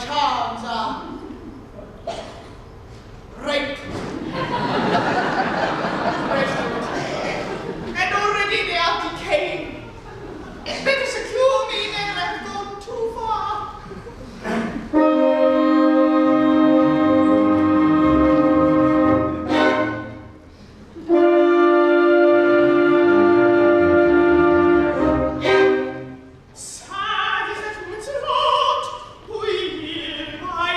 charms are rape. And already they are decaying. Better secure me, then I've gone too far. Sad is that woman's heart, we hear my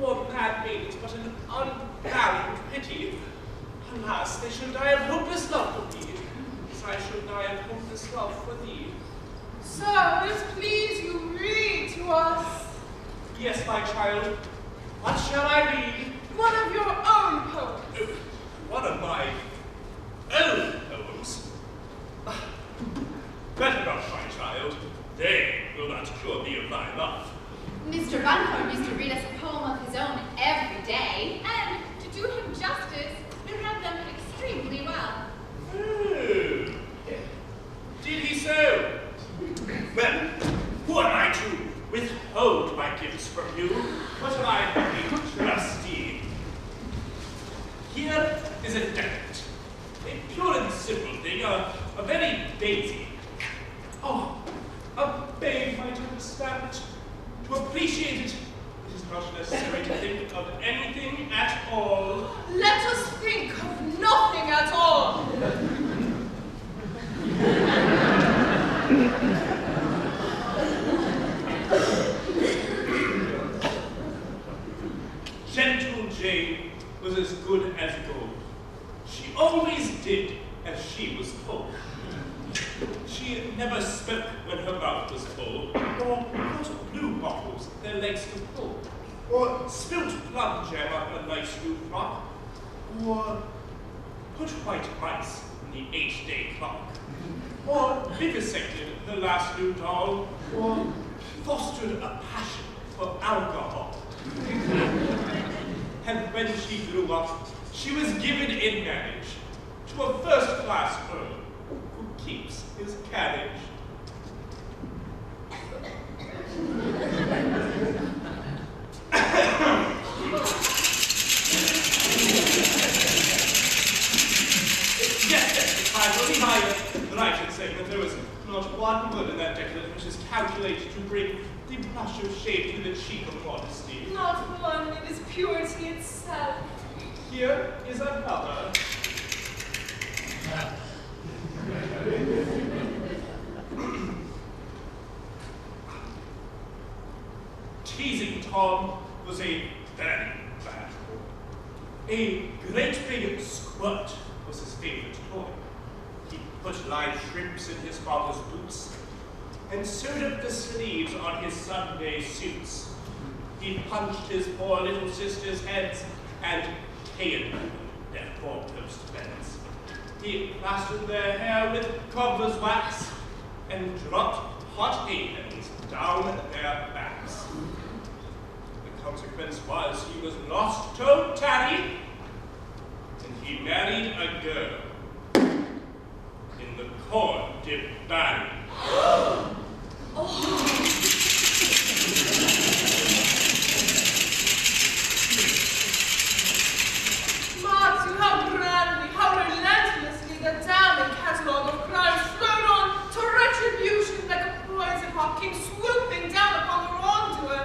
poor mad maidens but an unvalued pity. Alas, they shall die of hopeless love for me, as I shall die of hopeless love for thee. Sir, please you read to us. Yes, my child. What shall I read? One of your own poems. Oh, one of my own poems? Better not, my child. They will not cure me of thy love. Mr. Bunford used to read us a poem of his own every day, and to do him justice, we read them extremely well. Oh, did he so? Well, who am I to withhold my gifts from you? What am I, a trustee? Here is a debt, a pure and simple thing, a very daisy. Oh, a babe might understand it. To appreciate it, it is not necessary to think of anything at all. Let us think of nothing at all. Gentle Jane was as good as gold. She always did as she was told. She never spoke when her mouth was full, or put blue bottles their legs to pull, or spilt plum jam on her nice new frock, or put white mice in the 8-day clock, or vivisected her last new doll, or fostered a passion for alcohol. And when she grew up, she was given in marriage to a first-class earl who keeps his carriage. Yes, I believe I'm right in saying that there was not one word in that declaration which is calculated to bring the blush of shame to the cheek of modesty. Not one, it is purity itself. Here is another. Teasing Tom was a very bad boy. A great big squirt was his favorite toy. He put live shrimps in his father's boots and sewed up the sleeves on his Sunday suits. He punched his poor little sisters' heads and taken their four-post beds. He plastered their hair with cobbler's wax and dropped hot hay-pens down their backs. The consequence was he was lost to tarry, and he married a girl in the corn-dip barrel. Marks, how grandly, how relentlessly the damning catalogue of crimes thrown on to retribution like a poison hawk came swooping down upon the wrongdoer.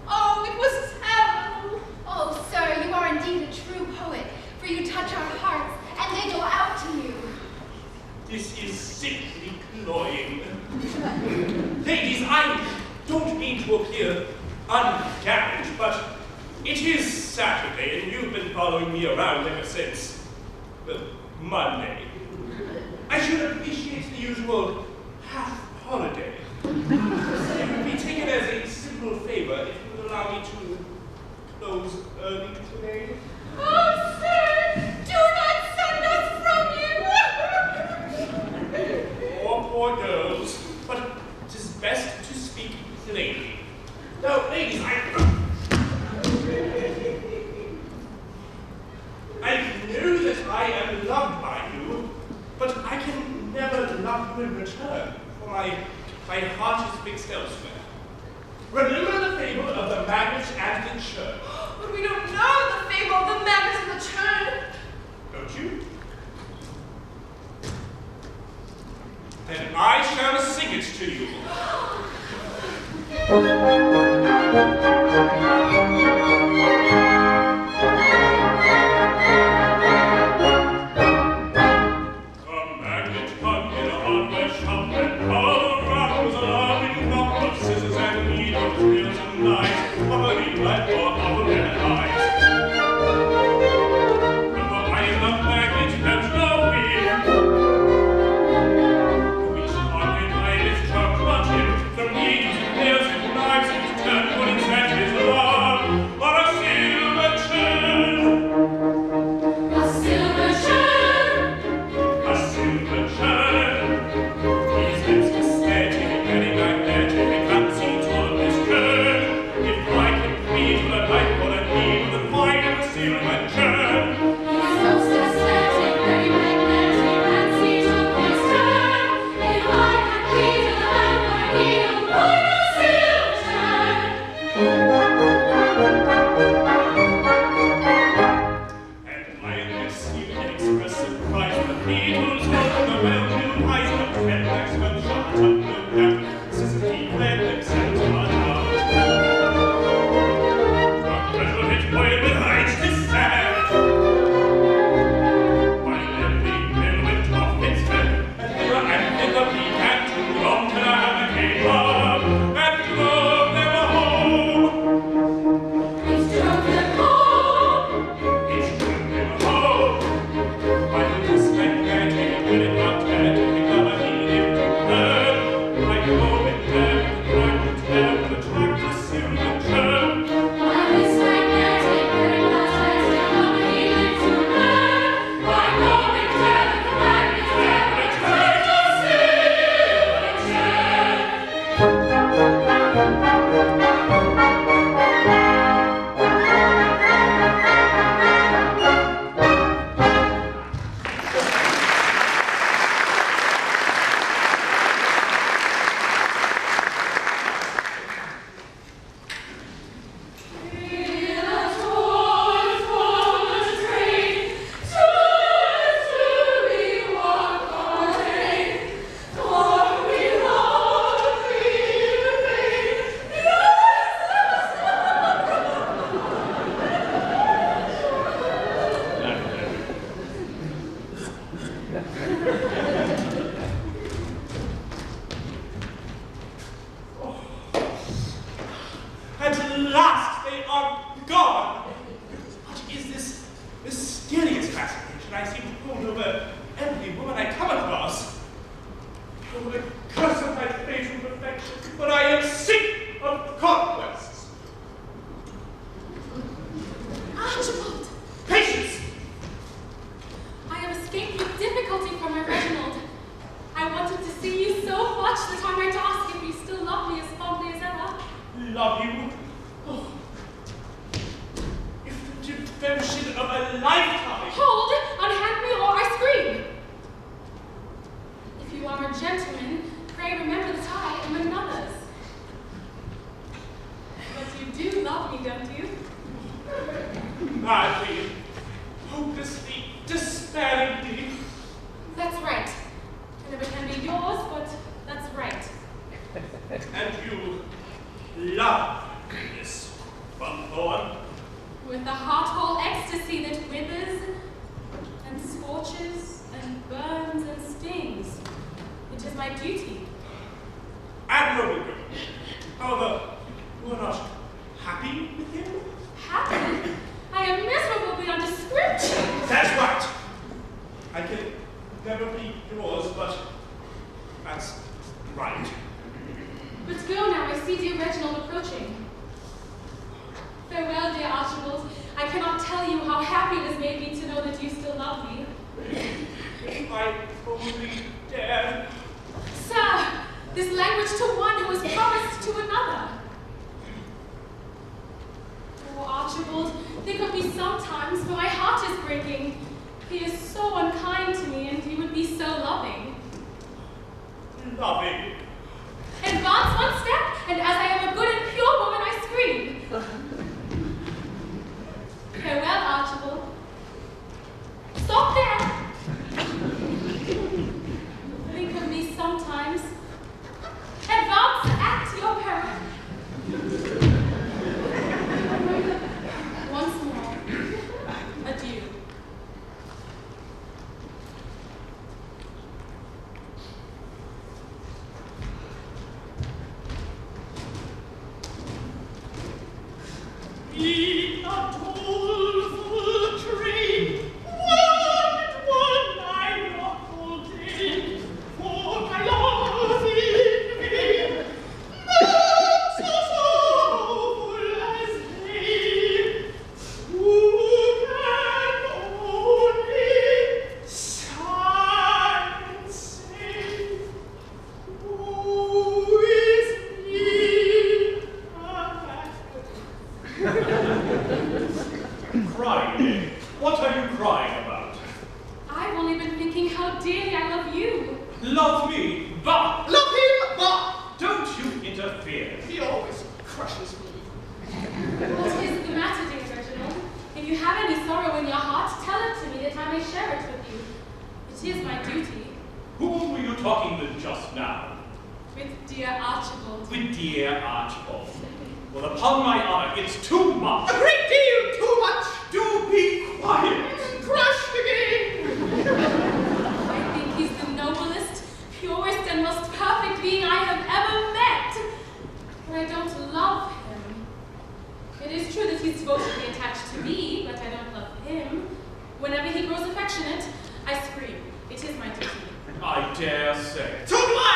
Oh, it was terrible. Oh, sir, you are indeed a true poet, for you touch our hearts, and they go out to you. This is simply cloying. Ladies, I don't mean to appear ungallant, but it is Saturday, and you've been following me around ever since, well, Monday. I should appreciate the usual half-holiday. It would be taken as a simple favor if you would allow me to close early today. Oh, sir, do not send us from you. Poor girls, but it is best to speak plainly. Now, ladies, I know that I am loved by you, but I can never love you in return, for my heart is fixed elsewhere. Remember the fable of the magnet and the churn. But we don't know the fable of the magnet and the churn. Don't you? Then I shall sing it to you. A magnet hung in a hardware shop, and all around was a loving crop of scissors and needles, reels and knives, of a neat light for our red eye. devotion of a lifetime. Hold! Unhand me or I scream! If you are a gentleman, pray remember that I am another's. But you do love me, don't you? Madly, hopelessly, despairingly. That's right. I never can be yours, but that's right. And you love this buckthorn? With a heart-whole ecstasy that withers and scorches and burns and stings. It is my duty. Admirable girl. However, you are not happy with him? Happy? I am miserable beyond description. That's right. I can never be yours, but that's right. But go now, I see dear Reginald approaching. Farewell, dear Archibald. I cannot tell you how happy it has made me to know that you still love me. If I only dared. Sir, this language to one who has promised to another. Oh, Archibald, think of me sometimes, for my heart is breaking. He is so unkind to me, and he would be so loving. Loving. Advance one step, and as I am a good and pure woman, I scream. Farewell, Archibald. Stop there! Think of me sometimes. Advance at your peril. Once more, adieu. In a doleful train, one and one I buckled in, for my love in vain, not so sorrowful as they, who can only sigh and say, who is he? Crying? What are you crying about? I've only been thinking how dearly I love you. Love me? Bah! Love him, but Don't you interfere. he always crushes me. What is the matter, dear Reginald? If you have any sorrow in your heart, tell it to me that I may share it with you. It is my duty. Whom were you talking with just now? With dear Archibald. With dear Archibald. Well, upon my honor, it's too much. A great deal too much. Do be quiet. Crushed again. I think he's the noblest, purest, and most perfect being I have ever met. But I don't love him. It is true that he's devotedly attached to me, but I don't love him. Whenever he grows affectionate, I scream. It is my duty. I dare say. So do I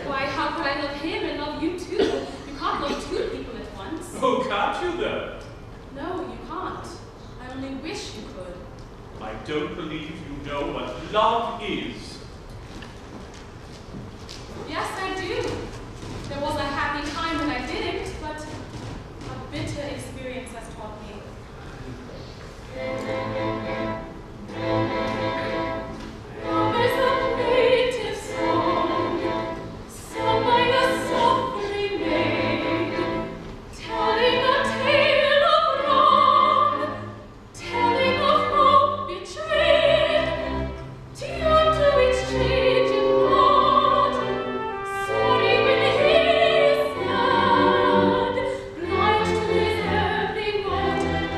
Why, how could I love him and love you too? You can't love two people at once. Oh, can't you then? No, you can't. I only wish you could. I don't believe you know what love is. Yes, I do. There was a happy time when I didn't, but a bitter experience has taught me. Love is a plaintive song, sung by the softly maid, telling a tale of wrong, telling of hope betrayed, tuned to its changing heart, sorry when he is sad, blind to his every word,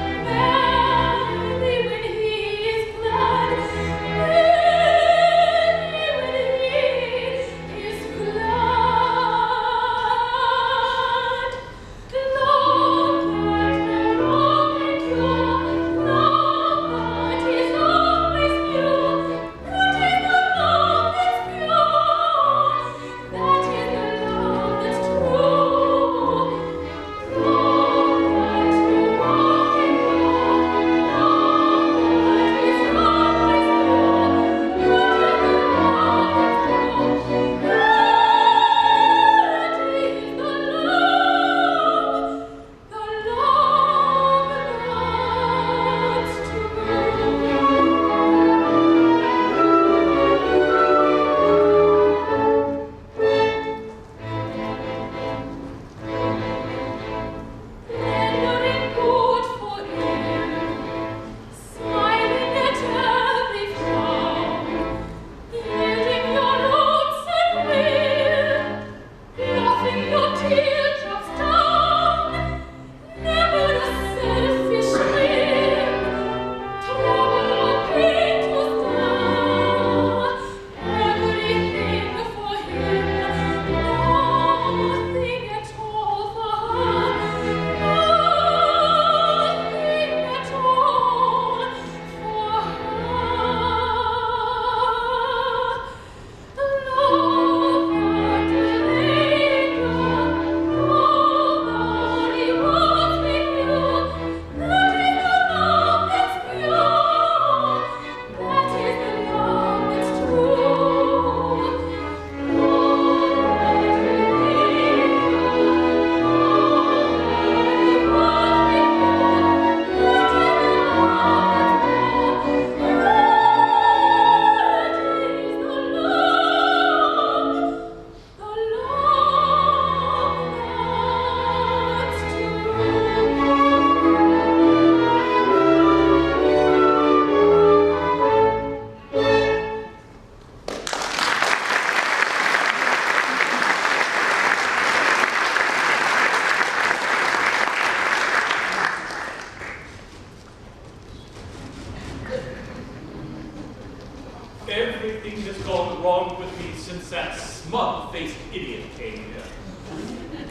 smug-faced idiot came here.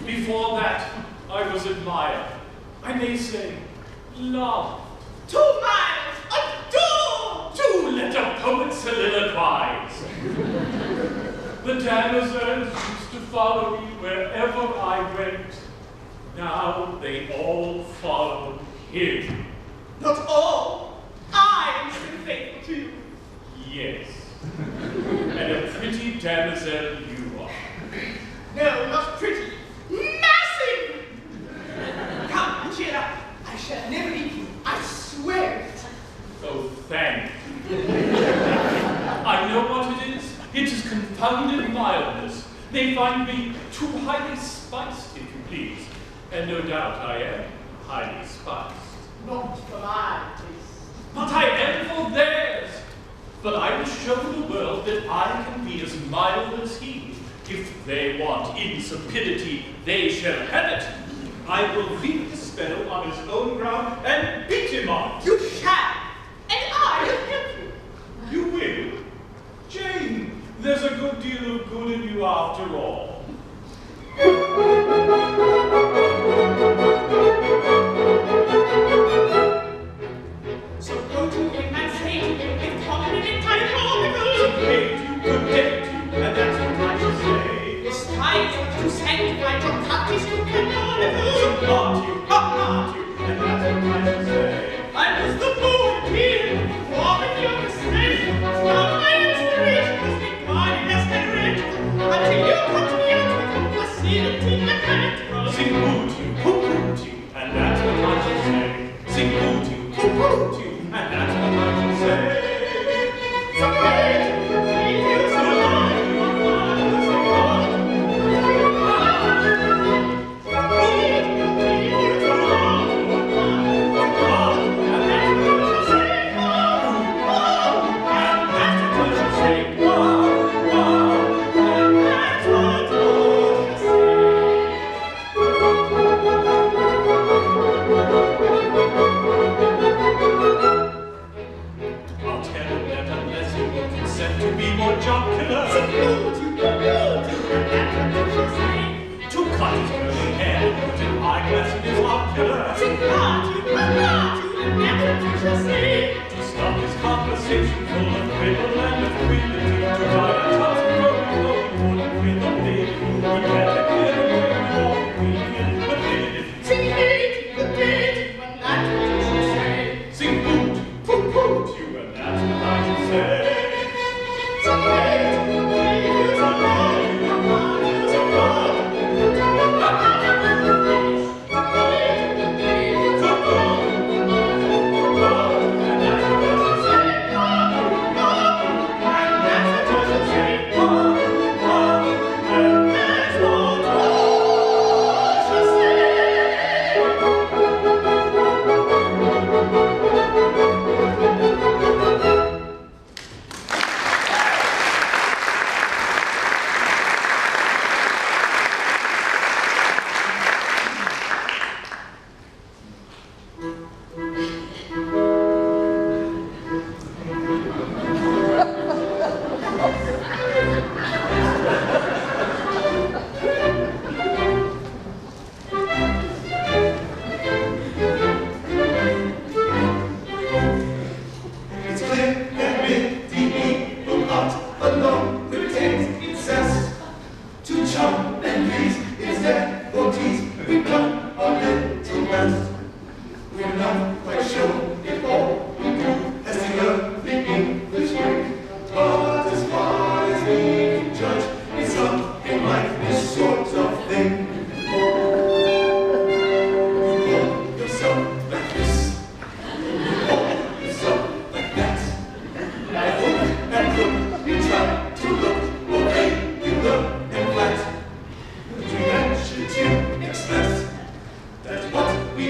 Before that, I was admired. I may say, loved. 2 miles, adored! Do let a poet soliloquize. The damosels used to follow me wherever I went. Now they all follow him. Not all. I am still faithful to you. Yes. And a pretty damosel you are. No, not pretty. Massive! Come, cheer up. I shall never leave you. I swear it. Oh, thank you. I know what it is. It is confounded mildness. They find me too highly spiced, if you please. And no doubt I am highly spiced. Not for my taste. But I am for theirs. But I will show the world that I can be as mild as he. If they want insipidity, they shall have it. I will beat the spell on his own ground and beat him on it. You shall. And I will help you. You will? Jane, there's a good deal of good in you after all. So go to him and say to him with confident diabolical. Hate you, good day to you, and that's what I shall say. Despise what you sanctify your practice to canonical. Not you, and that's what I shall say. I was the poet here, forming your mistake. Now my inspiration must be guarded as heretical, until you put me out with facility and mechanical. Sing hoot you, and that's what I shall say. Sing hoot you, and that's what I shall say. So great, it is alive, to be more jocular. To cut his curly hair and put an eyeglass in his ocular. To stop his conversation full of quibble and of quidity. To ride a tough road though he wouldn't with a baby. He had to clear the way with all opinion, but did it. Sing hoot, you, and that's what I should say. We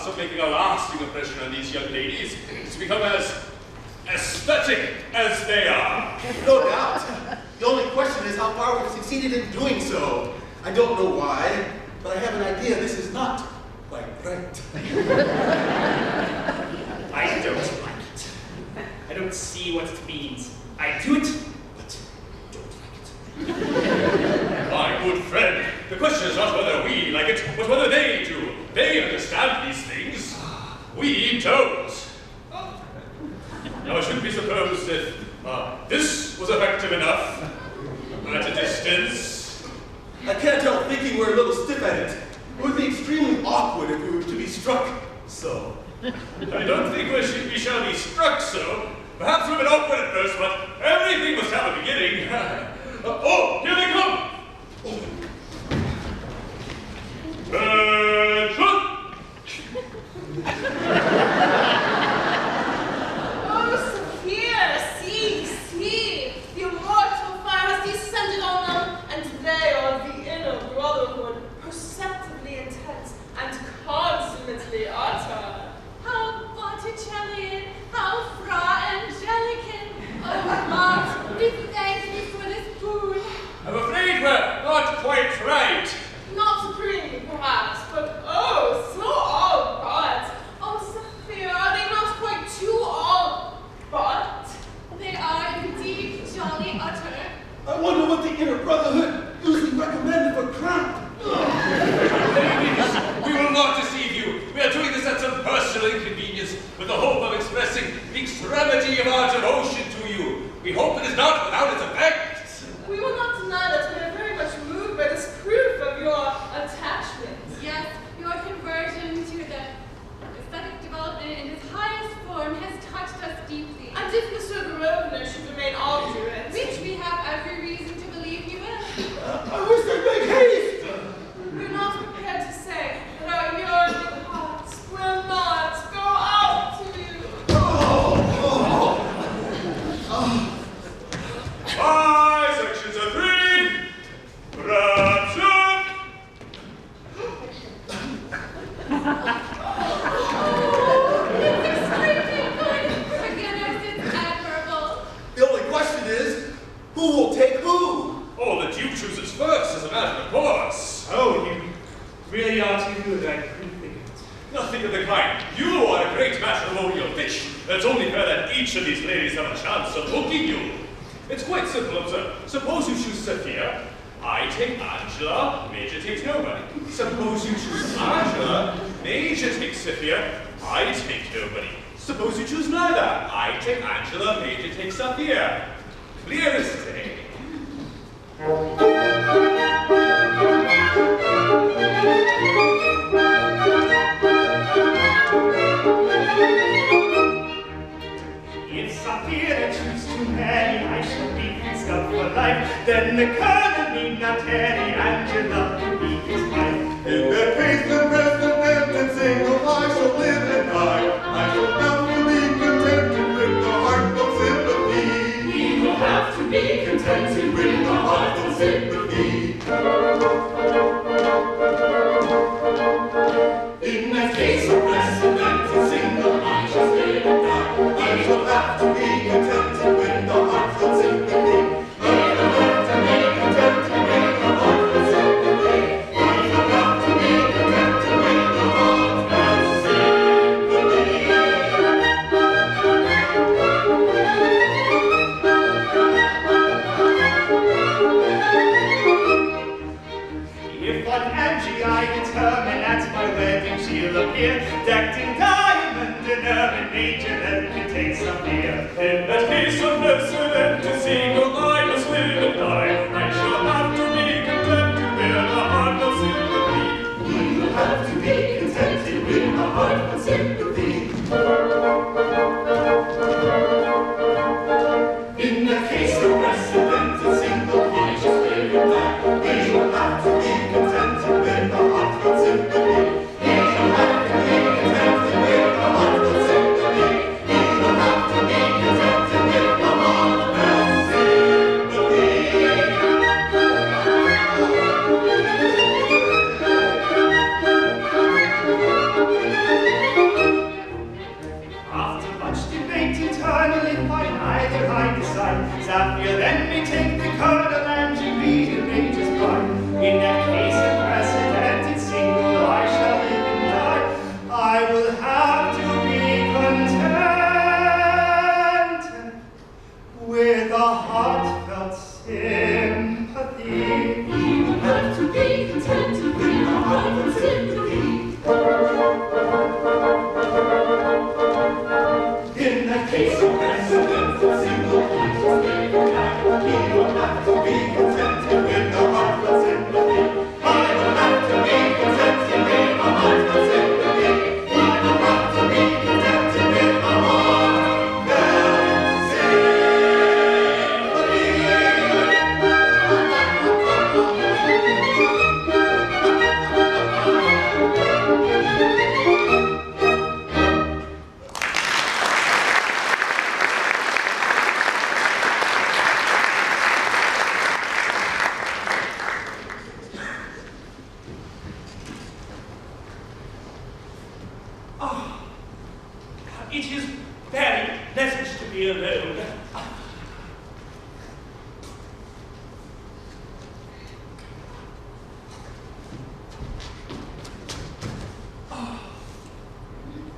chance of making a lasting impression on these young ladies is to become as aesthetic as they are. No doubt. The only question is how far we've succeeded in doing so. I don't know why, but I have an idea this is not quite right. I don't like it. I don't see what it means. I do it, but don't like it. My good friend, the question is not whether we like it, but whether they do. They understand these things. We don't. Now, it shouldn't be supposed that this was effective enough at a distance. I can't help thinking we're a little stiff at it. It would be extremely awkward if we were to be struck so. I don't think we shall be struck so. Perhaps we've been awkward at first, but everything must have a beginning. Oh, here they come! Oh, Sophia, see, the immortal fire has descended on them, and they are the inner brotherhood, perceptibly intense and consummately utter. How Botticellian, how Fra Angelican. Oh, Max, we thank you for this boon. I'm afraid we're not quite right. Not supremely, perhaps, but oh, so all but. Oh, Sophia, are they not quite too all but? They are indeed jolly utter. I wonder what the inner brotherhood usually recommended for crap. We will not deceive you. We are doing this at some personal inconvenience with the hope of expressing the extremity of our devotion to you. We hope it is not without its effect. We will not deny that we are very much moved by this proof of your attachment. Yes, your conversion to the aesthetic development in its highest form has touched us deeply. And if Mr. Grosvenor should remain obdurate, Which we have every reason to believe you will. I wish they'd make haste. we're not prepared to say that our yearning hearts will not go out to you. My sections are 3. Wraps up. It's extremely good. Forgiveness is admirable. The only question is, who will take who? Oh, the Duke chooses first as a matter of course. Oh, you really are too good. I couldn't think of it. Nothing of the kind. You are a great matrimonial fish. It's only fair that each of these ladies have a chance of hooking you. It's quite simple, observe. Suppose you choose Sophia. I take Angela. Major takes nobody. Suppose you choose Angela. Major takes Sophia. I take nobody. Suppose you choose neither. I take Angela. Major takes Sophia. Clear as day. If Sophia choose to marry, I shall be fixed up for life. Then the colonel need not tarry, Angela will be his wife. In that case, the president and single, I shall live and die. I shall have to be contented with the heartfelt sympathy. We will have to be contented with the heartfelt sympathy. In that case, the president and single, I shall live and die. I shall have to be contented with the heartfelt sympathy. We will have to be contented with the heartfelt sympathy. We will have to be contented with the heartfelt sympathy. If on Angie I determine at my wedding she'll appear, decked in diamond and ermine, Major let me take some beer. In that case of president to single, I must live and die. I shall have to be contented with a heart of sympathy. We will have to be contented with a heartfelt sympathy. In the case of precedent and single, I shall live and die. We will have to be contented with a heartfelt sympathy. We will have to be contented with a heartfelt sympathy. We will have to be contented with a heartfelt Let me take the colonel and you read it Major's part. In that case, unprecedented single, I shall live and die. I will have to be content with a heartfelt sympathy. You have to be content with a heartfelt sympathy. In that case, unprecedented single, I shall live and die. He will have to be contented with a heartfelt sympathy. I will have to be contented with a heartfelt sympathy. I will have to be contented with a heartfelt It is very pleasant to be alone.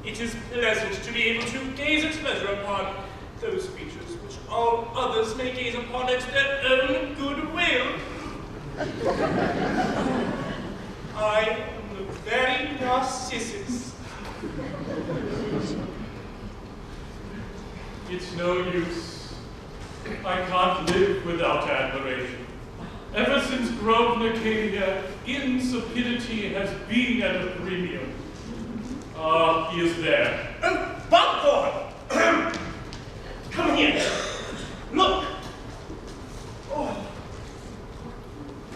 It is pleasant to be able to gaze at pleasure upon those features which all others may gaze upon at their own good will. I am the very Narcissus. It's no use. I can't live without admiration. Ever since Grosvenor came here, insipidity has been at a premium. Ah, he is there. Oh, Buckthorn! Come here. Look. Oh,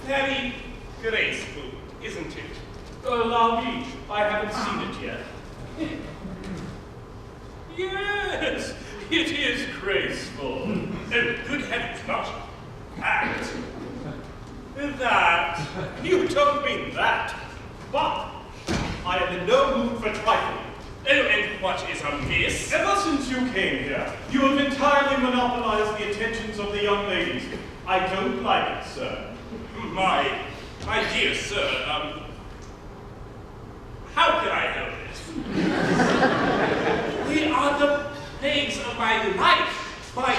very graceful, isn't it? Allow me. I haven't seen it yet. Yes, it is graceful. Oh, good heavens, not that. That. You don't mean that. But I am in no mood for trifling. Oh, and what is amiss? Ever since you came here, you have entirely monopolized the attentions of the young ladies. I don't like it, sir. My dear sir, how can I help it? We are the plagues of my life, my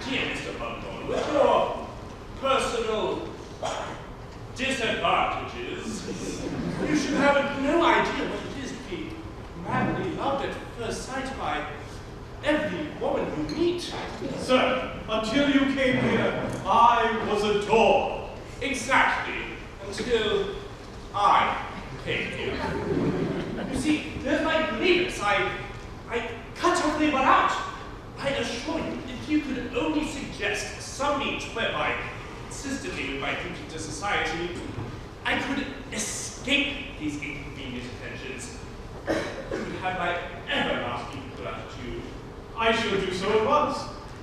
dear Mr. Buckthorn, with your personal disadvantages. You should have no idea what it is to be madly loved at first sight by every woman you meet. Sir, until you came here, I was adored. Exactly, until I came here. You see, there's my grievance. I cut everyone out. I assure you, if you could only suggest some means whereby, consistently with my duty to society, I could escape these inconvenient attentions, you would have my everlasting gratitude. I shall do so at once.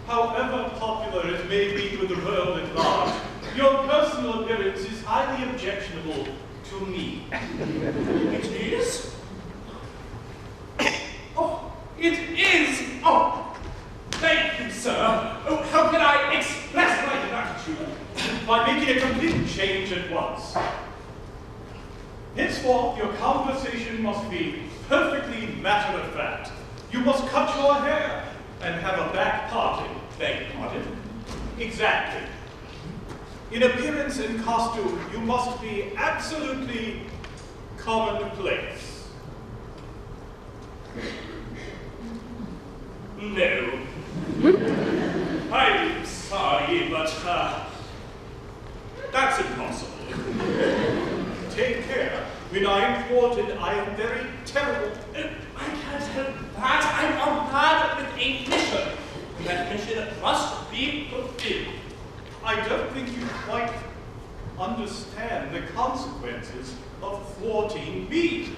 However popular it may be with the world at large, your personal appearance is highly objectionable to me. It is? Oh, it is! Oh, thank you, sir. Oh, how can I express my gratitude? By making a complete change at once. Henceforth, your conversation must be perfectly matter-of-fact. You must cut your hair and have a back parted. Beg pardon? Exactly. In appearance and costume, you must be absolutely commonplace. No. I'm sorry, but, that's impossible. Take care. When I am thwarted, I am very terrible. I can't help that. I'm on board with a mission. That mission must be fulfilled. I don't think you quite understand the consequences of thwarting me.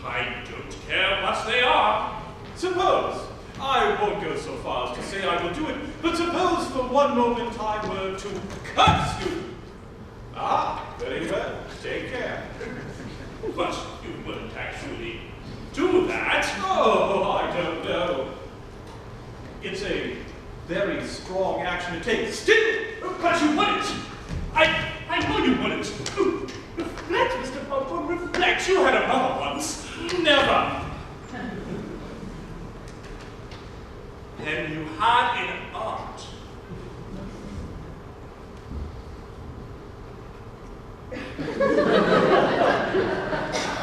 I don't care what they are. Suppose, I won't go so far as to say I will do it, but suppose for one moment I were to curse you. Ah, very well. Take care. But you wouldn't actually do that. Oh, I don't know. It's a very strong action to take. Still, you wouldn't. I know you wouldn't. Reflect, Mr. Bumper, reflect. You had a mother once. Never. Then you had an aunt.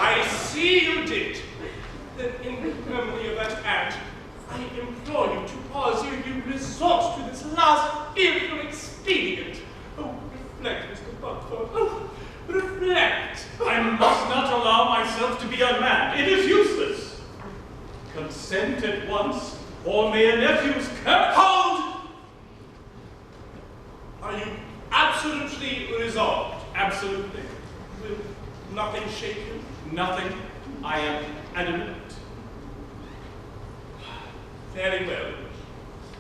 I see you did. Then in memory of that act, I implore you to pause ere you resort to this last fearful expedient. Oh, reflect, Mr. Bumper. Oh, reflect. I must not allow myself to be unmanned. It is useless. Consent at once, or may a nephew's curse. Hold! Are you absolutely resolved? Absolutely. Will nothing shake you? Nothing. I am adamant. Very well.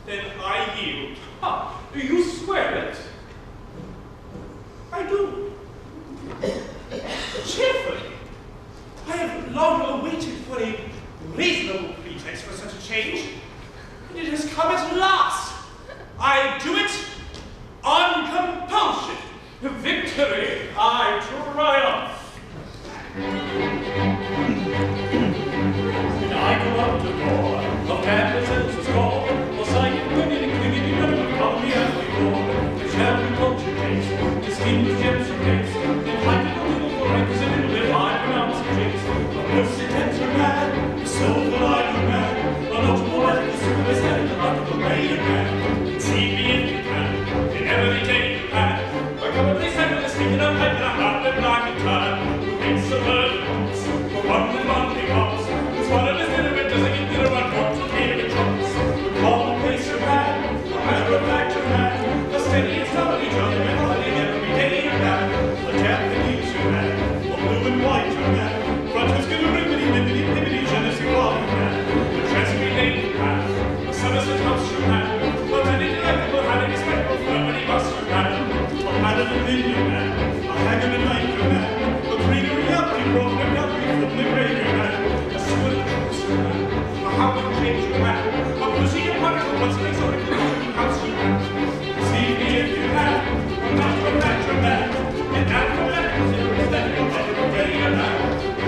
Then I yield. Ah, you swear it? I do. Cheerfully. I have long awaited for a reasonable pretext for such a change, and it has come at last. I do it on compulsion. Victory! I triumph! When I go out to war, of canvases is gone, or signing women and clinging women upon me as we roar, the shall we culture taste, the skin of gems and paste, then hide it a little for ranks and little if I pronounce the chase. A mercy tender man, a soulful idle man, a notable man, a super stand, a honorable maiden man. See me if you can, in every day you can. I come and place I'm speaking of pipe and I have them black and tan. Who thinks of early months, for one and one he comes. Who's one of his dinner and doesn't get dinner and wants to hear the trumps. The commonplace man, a matter of fact man, a steady and stubborn jolly man, running every day you can. A Japanese man, a blue and white man, front who's gonna ribbity, bibbity, bibbity, Genesee Wally man, a Chesapeake Navy man, a Somerset House man, a many delectable, having respectful, firmly buster man, a man of opinion man, a haggard and niger man, a greenery uppy, broken and uppy, from the greater man, a sword and coaster man, a Howard changer man, a pussy and particle, what's an exotic house man. See me if you have, a natural factor man, and natural factors in respect of better ready a man.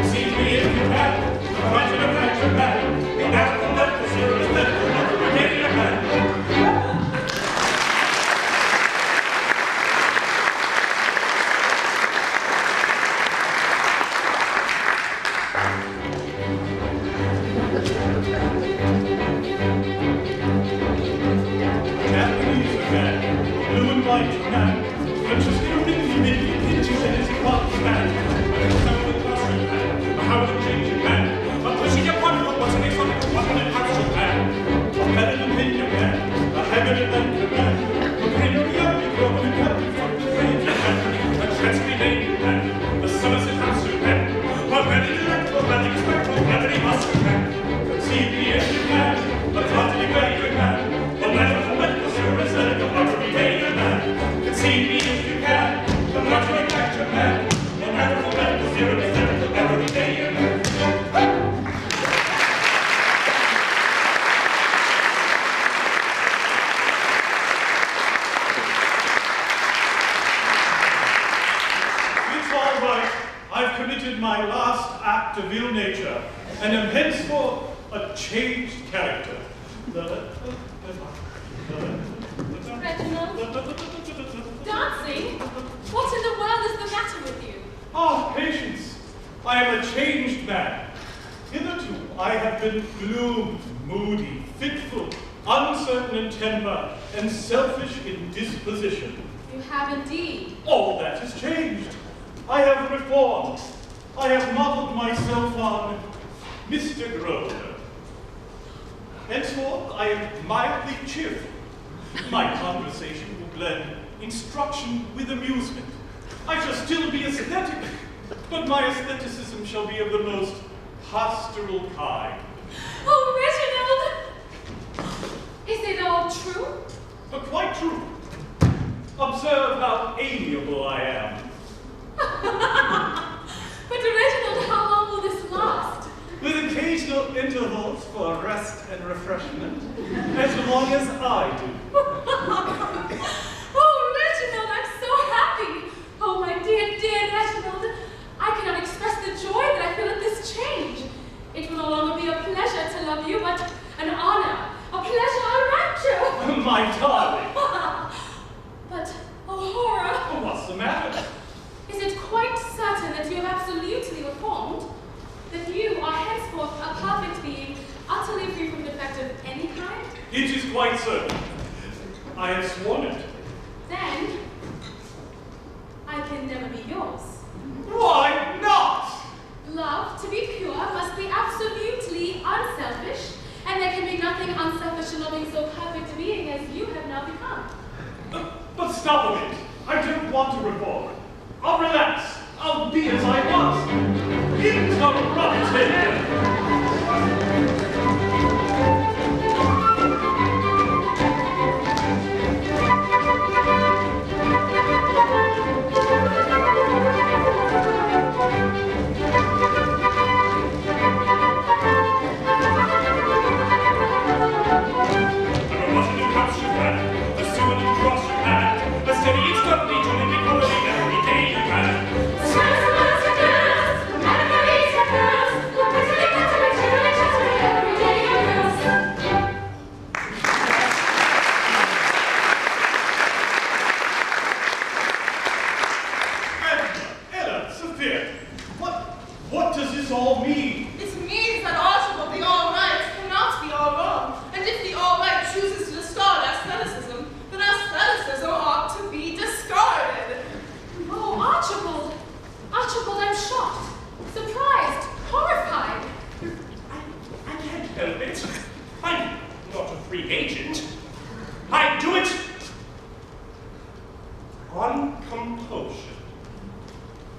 See me if you have, a natural factor man, and natural factors in respect of better ready a man. Japanese man, blue and white man, French is going to be pinches and his equality man, a Somerset Cluster man, a Howard changer man, a pushing a particle, what's an exotic, what's an house man, a melon and opinion man, a haggard and niger man, a greenery uppy, broken and uppy, from the greater man, a Chesapeake Navy man, a Somerset House man, a very delectable, very respectful, very muscle man. See me if you can, a totally greater man, a man of medical service and a every day man. See me if you can, a natural factor man, a man of medical service and a every day man. It's all right. I've committed my last act of ill nature, and am henceforth a changed character. Reginald? Dancing? What in the world is the matter with you? Ah, patience. I am a changed man. Hitherto, I have been gloomed, moody, fitful, uncertain in temper, and selfish in disposition. You have indeed. All that is changed. I have reformed. I have modeled myself on Mr. Grosvenor. Henceforth, I am mildly cheerful. My conversation will blend instruction with amusement. I shall still be aesthetic, but my aestheticism shall be of the most pastoral kind. Oh, Reginald! Is it all true? Quite true. Observe how amiable I am. But Reginald, how long will this last? With occasional intervals for rest and refreshment, as long as I do. Oh, Reginald, but an honor, a pleasure, a rapture. My darling. But, oh horror! What's the matter? Is it quite certain that you have absolutely reformed? That you are henceforth a perfect being, utterly free from defect of any kind? It is quite certain. I have sworn it. Then, I can never be yours. Why not? Love, to be pure, must be absolutely unselfish, and there can be nothing unselfish in loving so perfect a being as you have now become. But stop a bit. I don't want to reform. I'll relax. I'll be as I was. Interrupted. What does this all mean? It means that Archibald the All-Right cannot be all-wrong, and if the All-Right chooses to discard aestheticism, then aestheticism ought to be discarded. Oh, Archibald! Archibald, I'm shocked, surprised, horrified. I can't help it. I'm not a free agent. I do it on compulsion.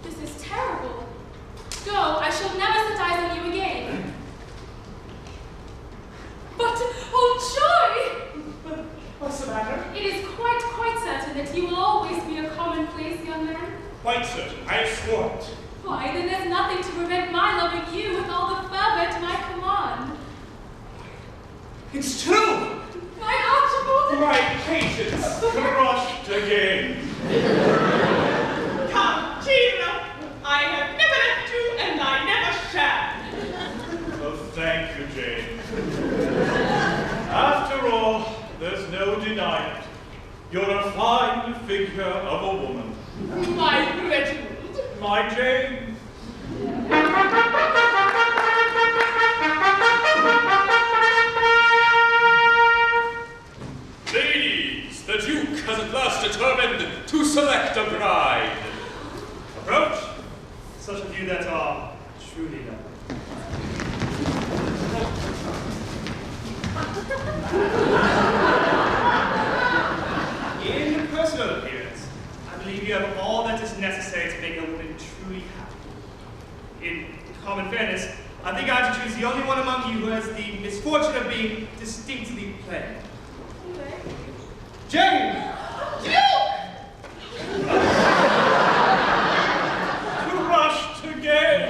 This is terrible. Go, I shall never set eyes on you again. But, oh joy! What's the matter? It is quite certain that you will always be a commonplace young man. Quite certain. I've sworn it. Why, then there's nothing to prevent my loving you with all the fervor at my command. It's true! My Archibald! My patience crushed again. Come, cheer up. I have never left you, and I never shall. Oh, thank you, Jane. After all, there's no denying it. You're a fine figure of a woman. My Reginald. My Jane. Ladies, the Duke has at last determined to select a bride. Approach. Such of you that are truly lovely. In personal appearance, I believe you have all that is necessary to make a woman truly happy. In common fairness, I think I have to choose the only one among you who has the misfortune of being distinctly plain. Jane! Crushed again.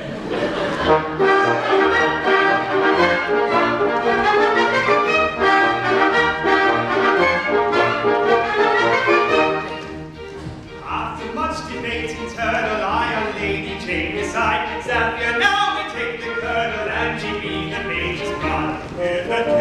After much debate internal, I on Lady Jane decide. Zafir now may take the colonel, and she be the major's bride. With a